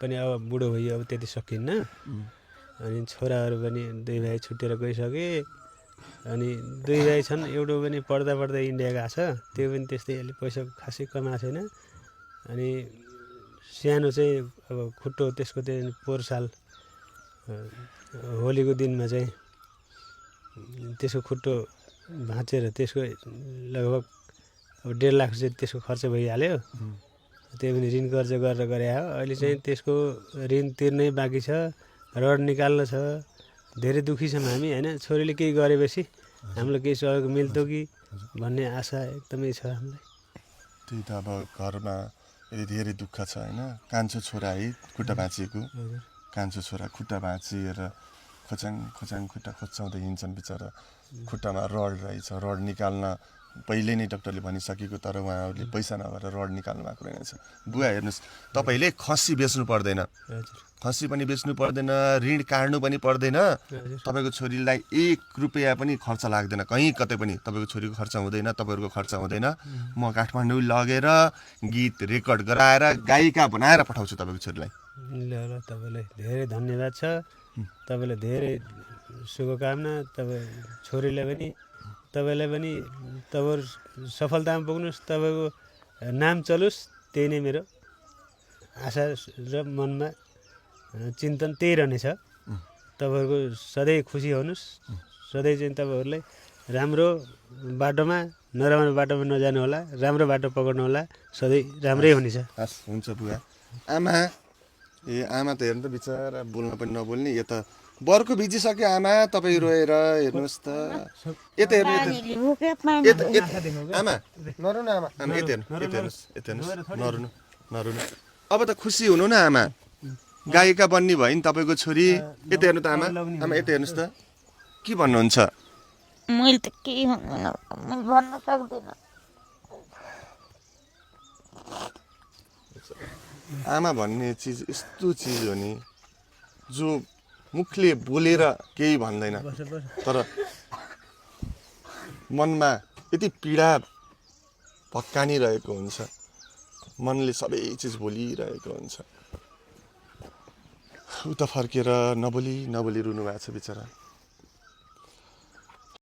पनि अब बुढो भइयो, अब त्यति सकिन्न। अनि छोराहरू पनि 2 भाइ छुटेर गइसके। अनि 2 भाइ छन्, एउटा पनि पढ्दा इन्डिया गएको छ, त्यो पनि त्यस्तै अलि पैसा खासै कमाएको छैन। अनि सानो चाहिँ अब खुट्टो त्यसको चाहिँ पोहोर साल होलीको दिनमा चाहिँ त्यसको खुट्टो भाँचेर त्यसको लगभग अब 1.5 लाख चाहिँ त्यसको खर्च भइहाल्यो। त्यो पनि ऋण कर्ज गरेर गरे हो। अहिले चाहिँ त्यसको ऋण तिर्नै बाँकी छ, रड निकाल्न छ। धेरै दुःखी छौँ हामी होइन। छोरीले केही गरेपछि हामीलाई केही सहयोग मिल्थ्यो कि भन्ने आशा एकदमै छ हामीलाई। त्यही त अब घरमा यदि धेरै दुःख छ होइन। कान्छो छोरा है खुट्टा भाँचिएको, कान्छो छोरा खुट्टा भाँचिएर खोचाङ खुट्टा खोच्याउँदै हिँड्छन् बिचरा। खुट्टामा रड रहेछ, रड निकाल्न पहिले नै डाक्टरले भनिसकेको, तर उहाँहरूले पैसा नभएर रड निकाल्नु भएको रहेछ। बुवा हेर्नुहोस्, तपाईँले खसी बेच्नु पर्दैन, खसी पनि बेच्नु पर्दैन, ऋण काट्नु पनि पर्दैन। तपाईँको छोरीलाई 1 रुपियाँ पनि खर्च लाग्दैन, कहीँ कतै पनि तपाईँको छोरीको खर्च हुँदैन, तपाईँहरूको खर्च हुँदैन। म काठमाडौँ लगेर गीत रेकर्ड गराएर गायिका बनाएर पठाउँछु तपाईँको छोरीलाई। ल तपाईँलाई धेरै धन्यवाद छ। तपाईँलाई धेरै शुभकामना। तपाईँ छोरीलाई पनि, तपाईँलाई पनि, तपाईँहरू सफलतामा पुग्नुहोस्, तपाईँको नाम चलोस्, त्यही नै मेरो आशा र मनमा चिन्तन त्यही रहनेछ। तपाईँहरूको सधैँ खुसी हुनुहोस्, सधैँ चाहिँ तपाईँहरूलाई राम्रो बाटोमा, नराम्रो बाटोमा नजानु होला, राम्रो बाटो पक्ड्नु होला, सधैँ राम्रै हुनेछ। हस्, हुन्छ बुवा। आमा, आमा त हेर्नु त बिचरा बोल्न पनि नबोल्ने। यता बर्को भिजिसक्यो आमा, तपाईँ रोएर हेर्नुहोस् त। यता हेर्नु, आमा नरुनु, आमा आमा यता हेर्नुहोस्, नरुनु। अब त खुसी हुनु न आमा, गायिका बन्ने भयो नि तपाईँको छोरी। यता हेर्नु त आमा, आमा यता हेर्नुहोस् त, के भन्नुहुन्छ? मैले त केही भन्न सक्दिनँ। आमा भन्ने चिज यस्तो चिज हो नि, जो मुखले बोलेर केही भन्दैन, तर मनमा यति पीडा भक्कानिरहेको हुन्छ, मनले सबै चिज बोलिरहेको हुन्छ। उता फर्केर नबोली रुनु भएको छ बिचरा।